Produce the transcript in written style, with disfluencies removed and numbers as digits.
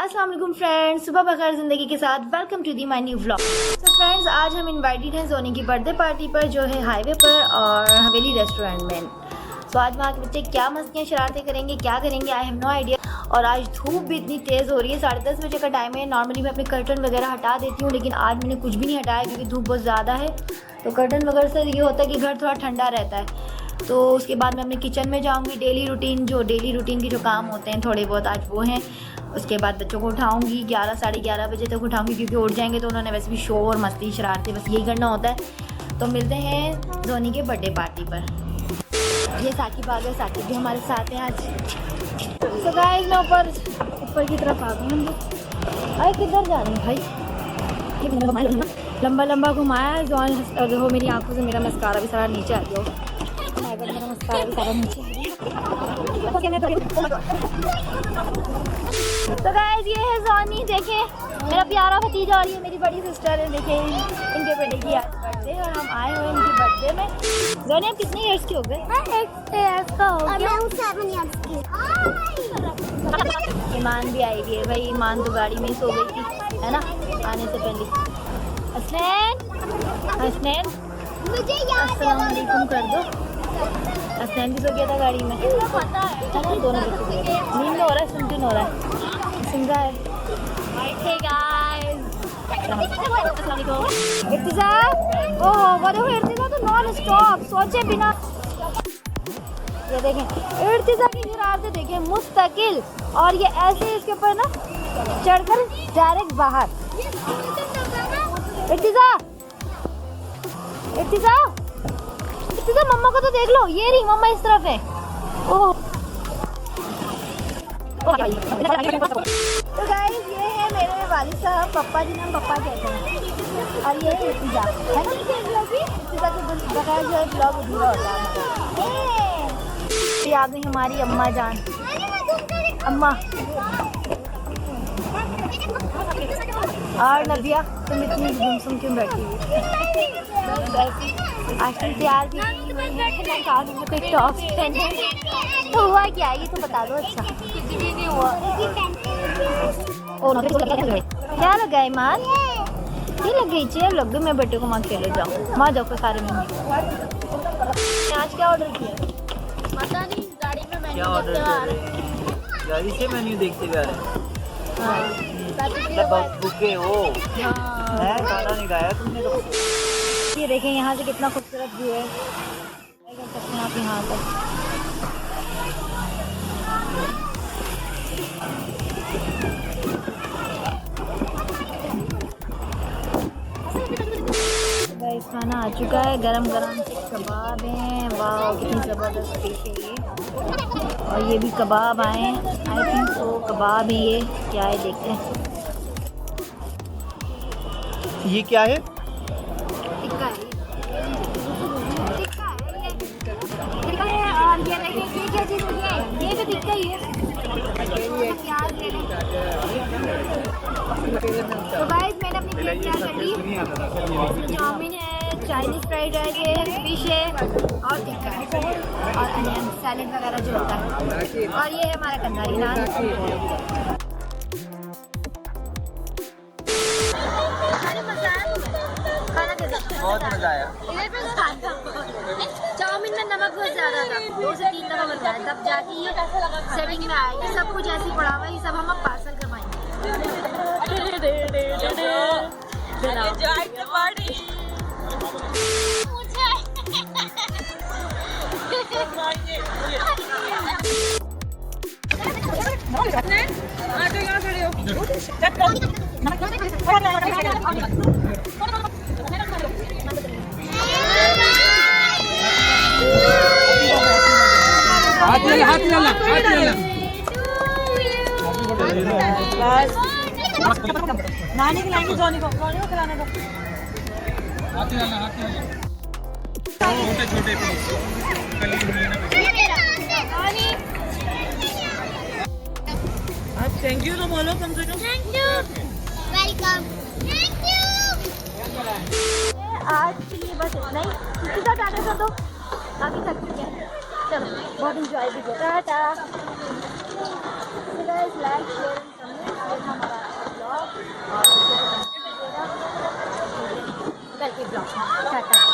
अस्सलाम वालेकुम फ्रेंड्स, सुबह बखैर ज़िंदगी के साथ welcome to the my new vlog. तो फ्रेंड्स, आज हम इनवाइटेड हैं जोनी की बर्थडे पार्टी पर जो है हाईवे पर और हवेली रेस्टोरेंट में। तो आज वहाँ के बच्चे क्या मस्तियाँ शरारतें करेंगे, क्या करेंगे, आई हैव नो आइडिया। और आज धूप भी इतनी तेज़ हो रही है, 10:30 बजे का टाइम है। नॉर्मली मैं अपने कर्टन वगैरह हटा देती हूँ, लेकिन आज मैंने कुछ भी नहीं हटाया क्योंकि धूप बहुत ज़्यादा है। तो कर्टन वगैरह से ये होता है कि घर थोड़ा ठंडा रहता है। तो उसके बाद मैं अपने किचन में जाऊँगी। डेली रूटीन के जो काम होते हैं थोड़े बहुत आज वो हैं। उसके बाद बच्चों को उठाऊंगी 11 साढ़े 11 बजे तक उठाऊंगी, क्योंकि उठ जाएंगे तो उन्होंने वैसे भी शोर मस्ती शरारतें बस यही करना होता है। तो मिलते हैं जोनी के बर्थडे पार्टी पर। ये साकिब आ गए, साकिब भी हमारे साथ हैं आज। तो गाइस मैं ऊपर की तरफ आ गई। हम अरे किधर जा रहे हैं भाई? लंबा लंबा घुमाया है जॉन। हो मेरी आंखों से मेरा मस्कारा भी सारा नीचे आ गया। मेरा मस्कारा भी सारा नीचे आ गया। तो गाइस ये है जोनी, देखें मेरा प्यारा भतीजा और ये मेरी बड़ी सिस्टर है। देखें इनके बेटे की आज बर्थडे और हम आए हुए इनकी बर्थडे में। जोनी आप कितने इयर्स के हो गए? 8 इयर्स का हो गया। मैं 7 इयर्स की। ईमान भी आई हुई है भाई। ईमान तो गाड़ी में ही सो गई थी, है ना, आने से पहले। हसनैन मुझे याद अस्सलाम वालेकुम कर दो। हसनैन भी सो गया था गाड़ी में, पता है दोनों बच्चे नींद में हो रहा है, सुनते हो रहा है, सुन रहा है। हे गाइस इर्तिजा, ओह वो देखो इर्तिजा तो नॉन स्टॉप सोचे बिना। ये देखें इर्तिजा की शरारतें देखें, मुस्तकिल। और ये ऐसे इसके ऊपर ना चढ़कर डायरेक्ट बाहर। इर्तिजा इर्तिजा इर्तिजा मम्मा को तो देख लो, ये रही मम्मा इस तरफ है। ओह तो गाइस ये है मेरे वालिद साहब, पप्पा जी नाम पप्पा कहते हैं। और ये है इर्तिजा, है ना? इर्तिजा के बगैर जो है ब्लॉग अधूरा होता है। ये आ गई हमारी अम्मा जान। अम्मा और नबिया तुम इतनी गुमसुम क्यों बैठी हुई? आजकल तैयार भी कोई टॉप पहने तो हुआ क्या? ये तो बता दो। अच्छा क्या लगा ईमान? ये लग गई चेयर लग गई। मैं बेटे को माँ खेले जाऊँ, माँ जाओ सारे में। आज क्या ऑर्डर किया? पता नहीं, गाड़ी में मैंने क्या ऑर्डर कर रहे हैं? गाड़ी से मेन्यू देखते हुए आ रहे हैं। बुके हो है, खाना नहीं खाया तुमने तो। ये देखें यहाँ से कितना खूबसूरत व्यू है। क्या कर सकते हैं आप यहाँ पर? गाइस खाना आ चुका है, गरम गरम से कबाब हैं। वाह कितनी ज़बरदस्त डिश है ये। और ये भी कबाब आए हैं, आई थिंक तो कबाब है। ये क्या है देखते हैं। ये क्या है? टिक्का है, टिक्का है। और ये देखिए ये क्या चीज़ है? ये तो टिक्का ही है। प्याज ले लें। तो गाइस मैंने अपनी प्लेट तैयार कर ली। चाउमीन है, चाइनीज़ फ्राइड राइस है, फिश है और टिक्का है और अनियन सैलेड वगैरह जो होता है। और ये है हमारा कंधारी नान। बहुत मजा आया। चाउमीन में नमक बहुत ज्यादा था, 2 से 3 दफा बताया, तब जाके ये सेटिंग में आया। ये सब कुछ ऐसे पड़ा हुआ है, ये सब हम अब पार्सल करवाएंगे। नानी खिलाएंगे, जोनी को खिलाने दो। छोटे छोटे आप थैंक यू तो बोलो कम से कम। Thank you, welcome, thank you. आज के लिए बस इतना ही। किसी का टाटा कर दो, काफ़ी थक चुके हैं। चलो बहुत इंजॉय भी किया। टाटा। लाइक शेयर कल के ब्लॉग में। टाटा।